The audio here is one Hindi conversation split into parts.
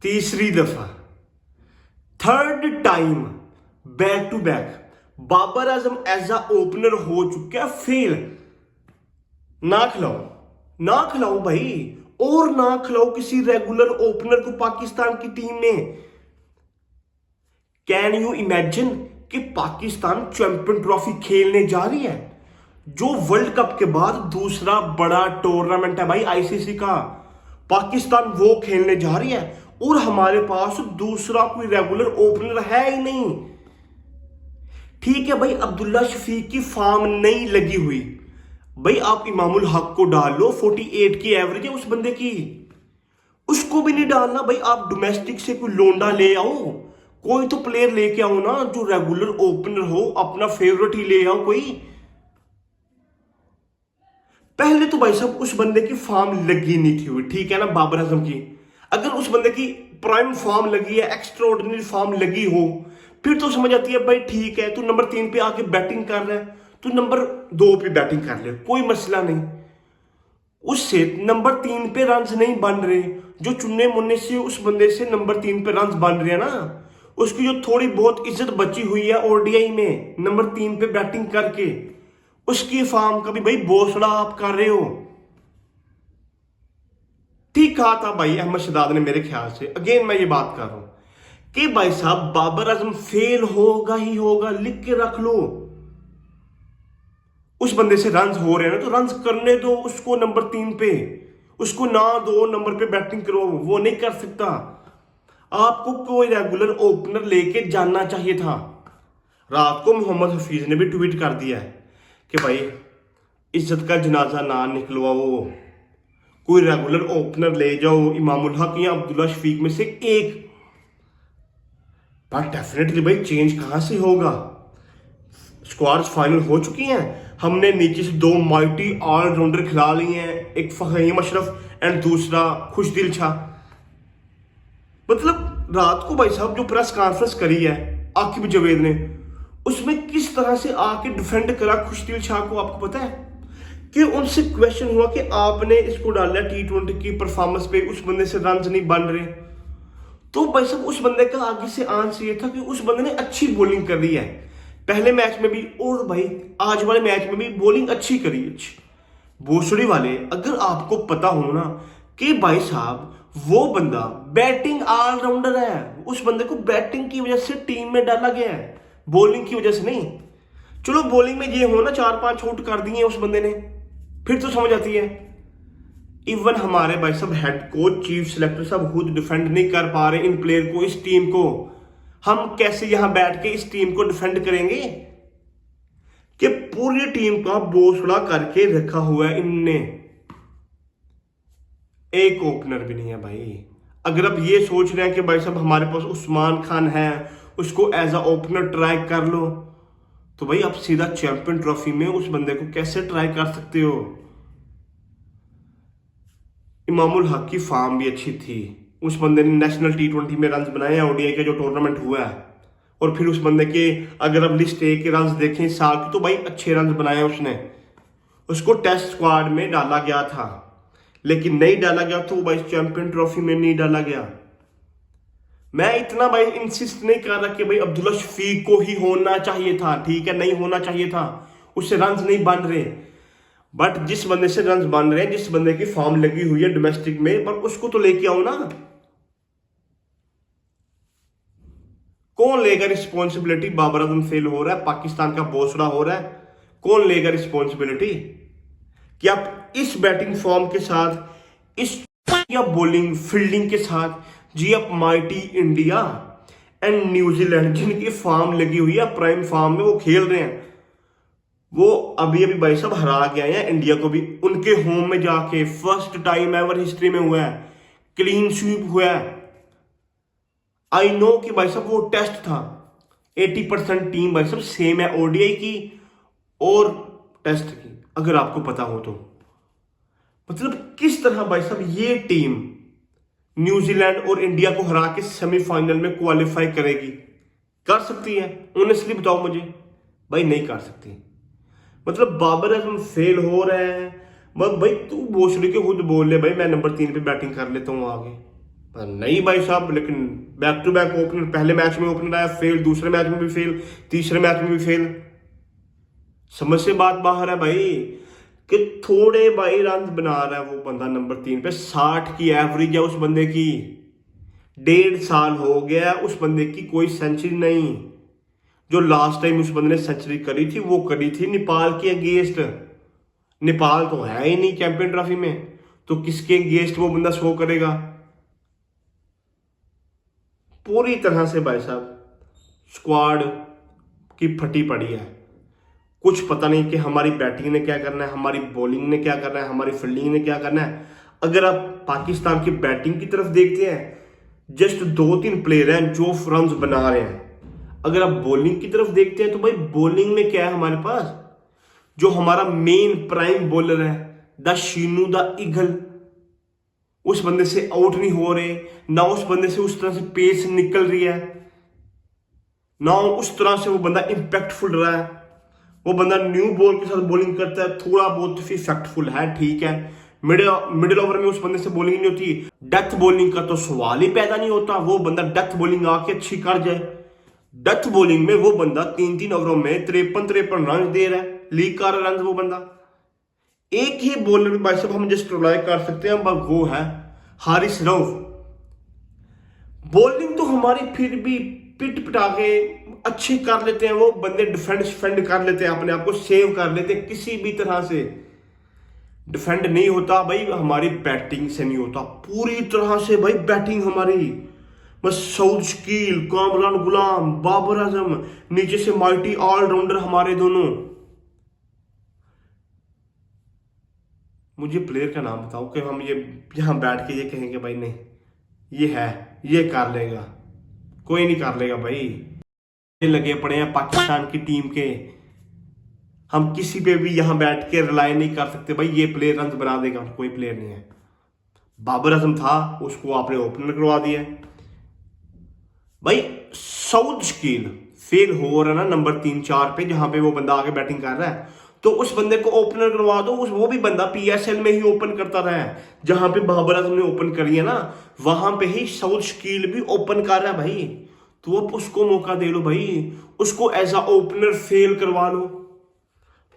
तीसरी दफा, third time back to back Babar Azam as a opener हो चुका है फेल। ना खिलाओ, ना खिलाओ भाई, और ना खिलाओ किसी रेगुलर ओपनर को पाकिस्तान की टीम में। कैन यू इमेजिन कि पाकिस्तान चैंपियन ट्रॉफी खेलने जा रही है, जो वर्ल्ड कप के बाद दूसरा बड़ा टूर्नामेंट है भाई आईसीसी का। पाकिस्तान वो खेलने जा रही है और हमारे पास दूसरा कोई रेगुलर ओपनर है ही नहीं। ठीक है भाई, अब्दुल्ला शफीक की फॉर्म नहीं लगी हुई, भाई आप इमामुल हक को डाल लो, 48 की एवरेज है उस बंदे की, उसको भी नहीं डालना भाई। आप डोमेस्टिक से कोई लोंडा ले आओ, कोई तो प्लेयर लेके आओ ना जो रेगुलर ओपनर हो, अपना फेवरेट ही ले आओ कोई। पहले तो भाई साहब उस बंदे की फॉर्म लगी नहीं थी हुई, ठीक है ना, बाबर आजम की। अगर उस बंदे की प्राइम फॉर्म लगी है, एक्स्ट्राऑर्डिनरी फॉर्म लगी हो, फिर तो समझ आती है भाई ठीक है, तू नंबर 3 पे आके बैटिंग कर रहा है, तू नंबर 2 पे बैटिंग कर ले, कोई मसला नहीं। उससे नंबर 3 पे रन नहीं बन रहे, जो चुनने मुन्ने से उस बंदे से नंबर 3 पे रन बन रहे हैं ना, उसकी जो थोड़ी बहुत इज्जत बची हुई है ओडीआई में नंबर 3 पे बैटिंग करके, उसकी फॉर्म का भी भाई बोसड़ा आप कर रहे हो। ठीक कहा था भाई अहमद शहजाद ने मेरे ख्याल से, अगेन मैं ये बात कर रहा हूं कि भाई साहब बाबर आजम फेल होगा ही होगा, लिख के रख लो। उस बंदे से रन्स हो रहे हैं ना, तो रन्स करने दो उसको नंबर 3 पे, उसको ना 2 नंबर पे बैटिंग करो, वो नहीं कर सकता। आपको कोई रेगुलर ओपनर लेके जाना चाहिए था। रात को मोहम्मद हफीज ने भी ट्वीट कर दिया है कि भाई इज्जत का जनाजा ना निकलवाओ, कोई रेगुलर ओपनर ले जाओ, इमामुल हक या अब्दुल्ला शफीक में से एक। पर डेफिनेटली भाई चेंज कहां से होगा, स्क्वाड्स फाइनल हो चुकी हैं, हमने नीचे से 2 माइटी ऑलराउंडर खिला लिए हैं, एक फहीम अशरफ एंड दूसरा खुशदिल शाह। मतलब रात को भाई साहब जो प्रेस कॉन्फ्रेंस करी है आकिब जावेद ने, उसमें किस तरह से आके डिफेंड करा खुशदिल शाह को, आपको पता है कि उनसे क्वेश्चन हुआ कि आपने इसको डाला T20 की परफॉर्मेंस पे, उस बंदे से रन नहीं बन रहे, तो भाई साहब उस बंदे का आगे से आंसर ये था कि उस बंदे ने अच्छी बॉलिंग कर रही है पहले मैच में भी, और भाई आज वाले मैच में भी बॉलिंग अच्छी करी है। भोसड़ी वाले, अगर आपको पता हो ना कि भाई साहब वो बंदा बैटिंग ऑलराउंडर है, उस बंदे को बैटिंग की वजह से टीम में डाला गया है, बॉलिंग की वजह से नहीं। चलो बॉलिंग में ये हो ना 4-5 आउट कर दिए उस बंदे ने, फिर तो समझ आती है। इवन हमारे भाई साहब हेड कोच, चीफ सिलेक्टर सब खुद डिफेंड नहीं कर पा रहे इन प्लेयर को, इस टीम को। हम कैसे यहां बैठ के इस टीम को डिफेंड करेंगे कि पूरी टीम का बोसड़ा करके रखा हुआ है इनने, एक ओपनर भी नहीं है भाई। अगर आप ये सोच रहे हैं कि भाई साहब हमारे पास उस्मान खान है, उसको एज अ ओपनर ट्राई कर लो, तो भाई आप सीधा चैंपियन ट्रॉफी में उस बंदे को कैसे ट्राई कर सकते हो। इमामुल हक की फॉर्म भी अच्छी थी, उस बंदे ने नेशनल T20 में रन बनाए हैं, ओडीआई का जो टूर्नामेंट हुआ है, और फिर उस बंदे के अगर आप लिस्ट ए के रन देखें साल की, तो भाई अच्छे रन बनाए उसने। उसको टेस्ट स्क्वाड में डाला गया था, लेकिन नहीं डाला गया तो भाई चैंपियन ट्रॉफी में नहीं डाला गया। मैं इतना भाई इंसिस्ट नहीं कर रहा कि भाई अब्दुल्ला शफीक को ही होना चाहिए था, ठीक है, नहीं होना चाहिए था, उससे रन नहीं बन रहे, बट जिस बंदे से रन बन रहे हैं, जिस बंदे की फॉर्म लगी हुई है डोमेस्टिक में, पर उसको तो लेके आओ ना। कौन लेगा रिस्पॉन्सिबिलिटी? बाबर आजम फेल हो रहा है, पाकिस्तान का बोसड़ा हो रहा है, कौन लेगा रिस्पॉन्सिबिलिटी कि आप इस बैटिंग फॉर्म के साथ, इस या बॉलिंग फील्डिंग के साथ जी आप माइटी इंडिया एंड न्यूजीलैंड जिनकी फॉर्म लगी हुई है प्राइम फॉर्म में, वो खेल रहे हैं, वो अभी अभी भाई साहब हरा गए हैं इंडिया को भी, उनके होम में जाके फर्स्ट टाइम एवर हिस्ट्री में हुआ है, क्लीन स्वीप हुआ है। आई नो कि भाई साहब वो टेस्ट था, 80% टीम भाई साहब सेम है ओडीआई की और टेस्ट की, अगर आपको पता हो तो। मतलब किस तरह भाई साहब ये टीम न्यूजीलैंड और इंडिया को हरा के सेमीफाइनल में क्वालिफाई करेगी? कर सकती है? ऑनेस्टली बताओ मुझे। भाई नहीं कर सकती। मतलब बाबर आजम फेल हो रहे हैं, मगर भाई तू भोसड़ी के खुद बोल ले भाई मैं नंबर 3 पे बैटिंग कर लेता हूं आगे, पर नहीं भाई साहब, लेकिन बैक टू बैक ओपनर, पहले मैच में ओपनर आया फेल, दूसरे मैच में भी फेल, तीसरे मैच में भी फेल। समझ से बात बाहर है भाई कि थोड़े भाई रन बना रहा है वो बंदा नंबर 3 पे। 60 की एवरेज है उस बंदे की, 1.5 साल हो गया उस बंदे की कोई सेंचुरी नहीं। जो लास्ट टाइम उस बंदे ने सेंचुरी करी थी वो करी थी नेपाल के अगेंस्ट। नेपाल तो है ही नहीं चैंपियन ट्रॉफी में, तो किसके अगेंस्ट वो बंदा शो करेगा। पूरी तरह से भाई साहब स्क्वाड की फटी पड़ी है। कुछ पता नहीं कि हमारी बैटिंग ने क्या करना है, हमारी बॉलिंग ने क्या करना है, हमारी फील्डिंग ने क्या करना है। अगर आप पाकिस्तान की बैटिंग की तरफ देखते हैं, जस्ट 2-3 प्लेयर हैं जो रन बना रहे हैं। अगर आप बॉलिंग की तरफ देखते हैं तो भाई बॉलिंग में क्या है हमारे पास, जो हमारा मेन प्राइम बॉलर है द शीनू द ईगल, उस बंदे से आउट नहीं हो रहे, ना उस बंदे से उस तरह से पेस निकल रही है, ना उस तरह से वो बंदा इंपैक्टफुल रहा है। वो बंदा न्यू बॉल के साथ बॉलिंग करता है, थोड़ा बहुत इफेक्टफुल है, ठीक है। मिडिल ओवर में उस बंदे से बॉलिंग नहीं होती, डेथ बॉलिंग का तो सवाल ही पैदा नहीं होता। वो बंदा डेथ बॉलिंग आके अच्छी कर जाए। डेथ बॉलिंग में वो बंदा 3-3 ओवरों में 53 रन दे रहा है, लीग कर रन वो बंदा। एक ही बॉलर भाई साहब हम जस्ट रिलाय कर सकते हैं, वो है हारिस रऊफ। बॉलिंग तो हमारी फिर भी पिट पिटा के अच्छी कर लेते हैं, वो बंदे डिफेंड कर लेते हैं, अपने आप को सेव कर लेते हैं, किसी भी तरह से डिफेंड नहीं होता भाई। हमारी बैटिंग से नहीं होता पूरी तरह से भाई। बैटिंग हमारी बस सऊद शकील, कामरान गुलाम, बाबर आजम, नीचे से माइटी ऑलराउंडर हमारे दोनों। मुझे प्लेयर का नाम बताओ कि हम ये यहां बैठ के ये कहेंगे भाई नहीं ये है, ये कर लेगा। कोई नहीं कर लेगा भाई। ये लगे पड़े हैं पाकिस्तान की टीम के, हम किसी पे भी यहां बैठ के रिलाई नहीं कर सकते भाई ये प्लेयर रन बना देगा। कोई प्लेयर नहीं है। बाबर आजम था, उसको आपने ओपनर करवा दिया भाई। सऊद शकील फेल हो रहा है ना नंबर 3-4 पे, जहां पे वो बंदा आके बैटिंग कर रहा है, तो उस बंदे को ओपनर करवा दो। वो भी बंदा पीएसएल में ही ओपन करता रहा है, जहां पे बाबर आजम ने ओपन करी है ना, वहां पे ही सऊद शकील भी ओपन कर रहा है भाई। तो अब उसको मौका दे लो भाई, उसको एज अ ओपनर फेल करवा लो।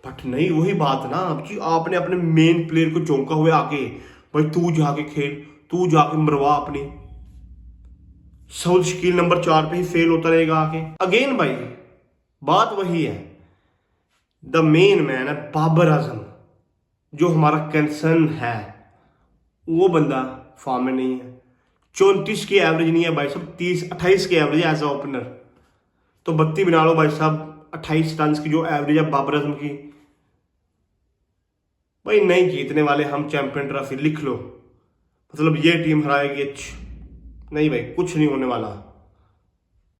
बट नहीं, वही बात ना कि आपने अपने मेन प्लेयर को चौंका हुए आके भाई तू जाके खेल, तू जाके मरवा अपनी। सऊद शकील नंबर 4 पे ही फेल होता रहेगा आके। अगेन भाई बात वही है, द मेन मैन है बाबर आजम, जो हमारा कंसर्न है। वो बंदा फॉर्म में नहीं है। 34 की एवरेज नहीं है भाई साहब, 28 की एवरेज है एज अ ओपनर। तो 32 बना लो भाई साहब, 28 रन की जो एवरेज है बाबर आजम की। भाई नहीं जीतने वाले हम चैंपियन ट्रॉफी, लिख लो। मतलब ये टीम हराएगी, नहीं भाई कुछ नहीं होने वाला।